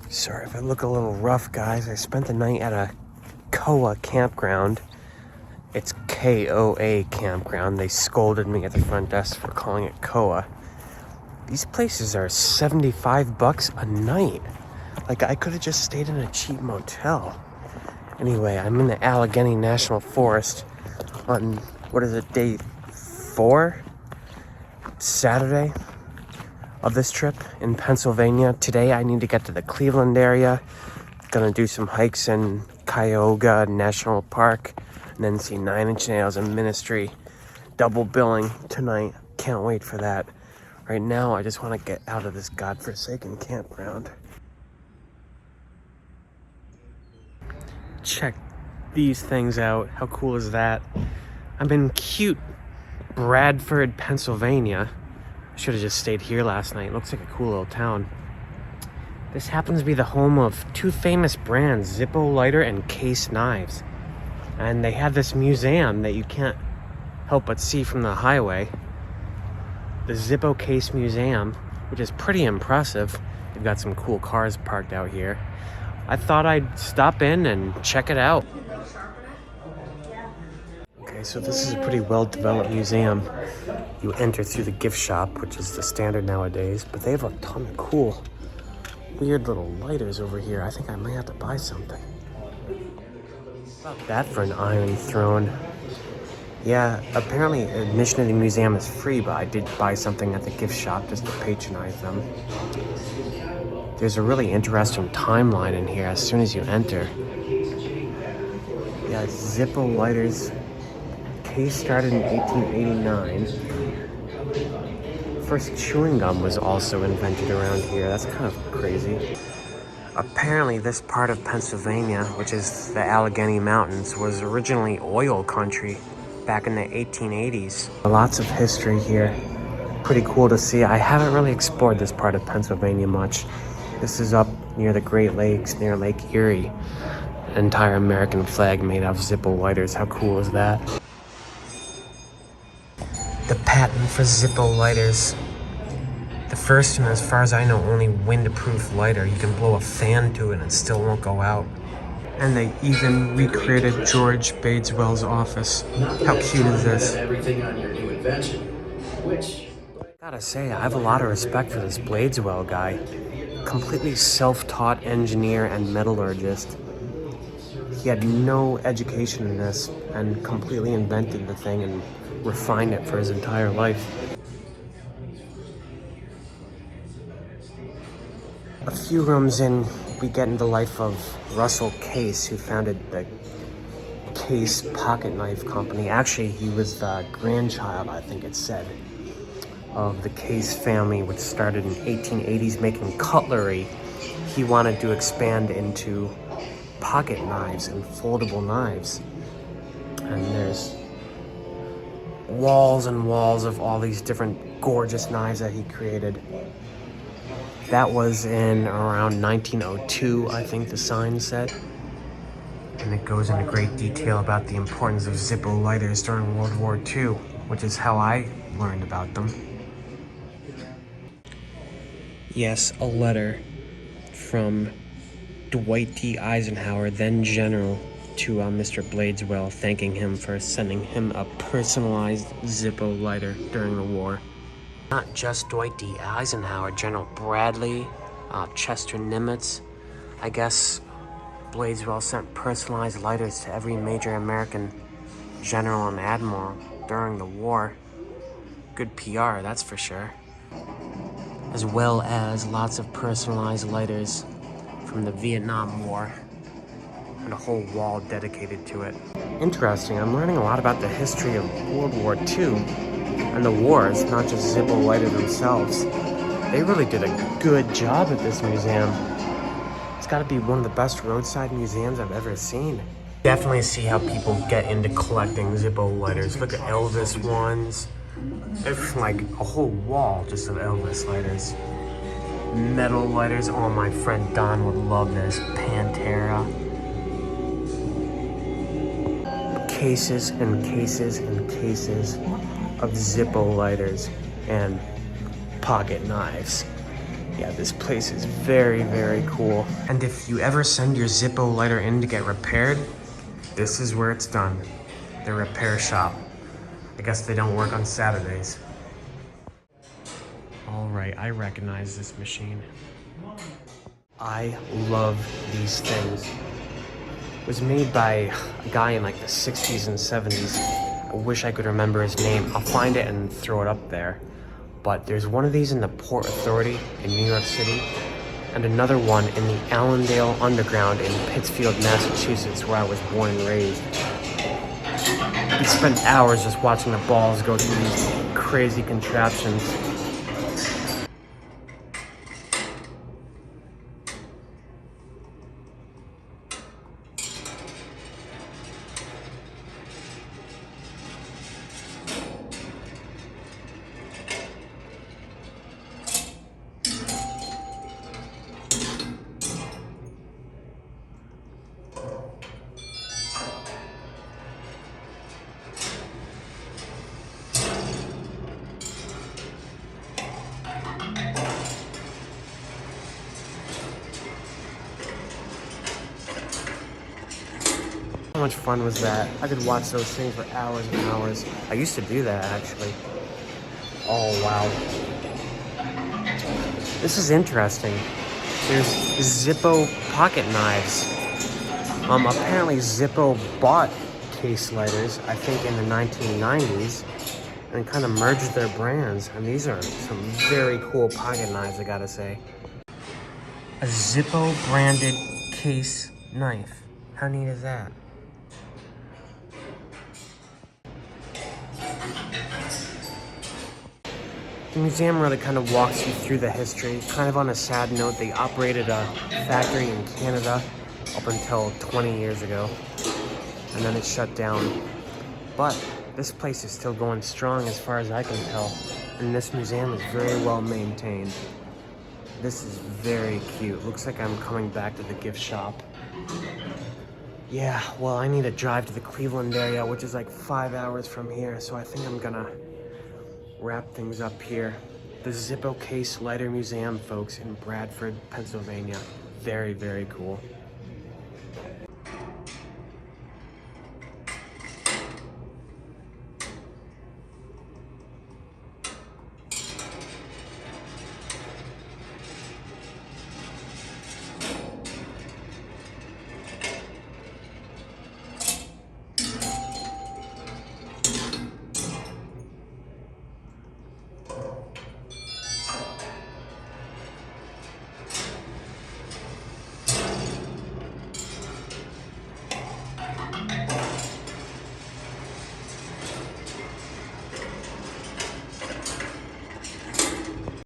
Sorry if I look a little rough, guys. I spent the night at a KOA campground. It's KOA campground. They scolded me at the front desk for calling it KOA. These places are $75 a night. Like, I could have just stayed in a cheap motel. Anyway, I'm in the Allegheny National Forest on, what is it, day 4? Saturday of this trip in Pennsylvania. Today I need to get to the Cleveland area. Gonna do some hikes in Cuyahoga National Park and then see Nine Inch Nails and Ministry. Double billing tonight. Can't wait for that. Right now I just want to get out of this godforsaken campground. Check these things out. How cool is that? I'm in cute Bradford, Pennsylvania. I should have just stayed here last night. It looks like a cool little town. This happens to be the home of two famous brands, Zippo Lighter and Case Knives. And they have this museum that you can't help but see from the highway. The Zippo Case Museum, which is pretty impressive. They've got some cool cars parked out here. I thought I'd stop in and check it out. Okay, so this is a pretty well-developed museum. You enter through the gift shop, which is the standard nowadays, but they have a ton of cool, weird little lighters over here. I think I might have to buy something. About that for an Iron Throne. Yeah, apparently admission to the museum is free, but I did buy something at the gift shop just to patronize them. There's a really interesting timeline in here as soon as you enter. Yeah, Zippo Lighters. Case started in 1889. First chewing gum was also invented around here. That's kind of crazy. Apparently this part of Pennsylvania, which is the Allegheny Mountains, was originally oil country back in the 1880s. Lots of history here. Pretty cool to see. I haven't really explored this part of Pennsylvania much. This is up near the Great Lakes, near Lake Erie. An entire American flag made out of Zippo lighters. How cool is that? The patent for Zippo lighters. The first and, as far as I know, only wind-proof lighter. You can blow a fan to it and it still won't go out. And they even recreated George Badeswell's office. How cute is this? Everything on your new invention, which... Gotta say, I have a lot of respect for this Bladeswell guy. Completely self-taught engineer and metallurgist. He had no education in this and completely invented the thing and refined it for his entire life. A few rooms in, we get into the life of Russell Case, who founded the Case Pocket Knife Company. Actually, he was the grandchild, I think it said, of the Case family, which started in 1880s making cutlery. He wanted to expand into pocket knives and foldable knives. And there's walls and walls of all these different gorgeous knives that he created. That was in around 1902, I think the sign said. And it goes into great detail about the importance of Zippo lighters during World War II, which is how I learned about them. Yes, a letter from Dwight D. Eisenhower, then General, to Mr. Bladeswell, thanking him for sending him a personalized Zippo lighter during the war. Not just Dwight D. Eisenhower, General Bradley, Chester Nimitz. I guess Bladeswell sent personalized lighters to every major American general and admiral during the war. Good PR, that's for sure. As well as lots of personalized lighters from the Vietnam War. And a whole wall dedicated to it. Interesting, I'm learning a lot about the history of World War II and the wars, not just Zippo Lighter themselves. They really did a good job at this museum. It's gotta be one of the best roadside museums I've ever seen. Definitely see how people get into collecting Zippo lighters. Look at Elvis ones. It's like a whole wall just of Elvis lighters. Metal lighters, oh my friend Don would love this. Pantera. Cases and cases and cases of Zippo lighters and pocket knives. Yeah, this place is very, very cool. And if you ever send your Zippo lighter in to get repaired, this is where it's done. The repair shop. I guess they don't work on Saturdays. All right, I recognize this machine. I love these things. It was made by a guy in like the 60s and 70s. I wish I could remember his name. I'll find it and throw it up there. But there's one of these in the Port Authority in New York City, and another one in the Allendale Underground in Pittsfield, Massachusetts, where I was born and raised. We spent hours just watching the balls go through these crazy contraptions. How much fun was that? I could watch those things for hours and hours. I used to do that, actually. Oh, wow. This is interesting. There's Zippo pocket knives. Apparently Zippo bought case lighters, I think in the 1990s, and kind of merged their brands. And these are some very cool pocket knives, I gotta say. A Zippo branded case knife. How neat is that? The museum really kind of walks you through the history. Kind of on a sad note, they operated a factory in Canada up until 20 years ago, and then it shut down. But this place is still going strong as far as I can tell, and this museum is very well maintained. This is very cute. Looks like I'm coming back to the gift shop. Yeah, well, I need to drive to the Cleveland area, which is like 5 hours from here, so I think I'm gonna wrap things up here. The Zippo Case Lighter Museum, folks, in Bradford, Pennsylvania. Very, very cool.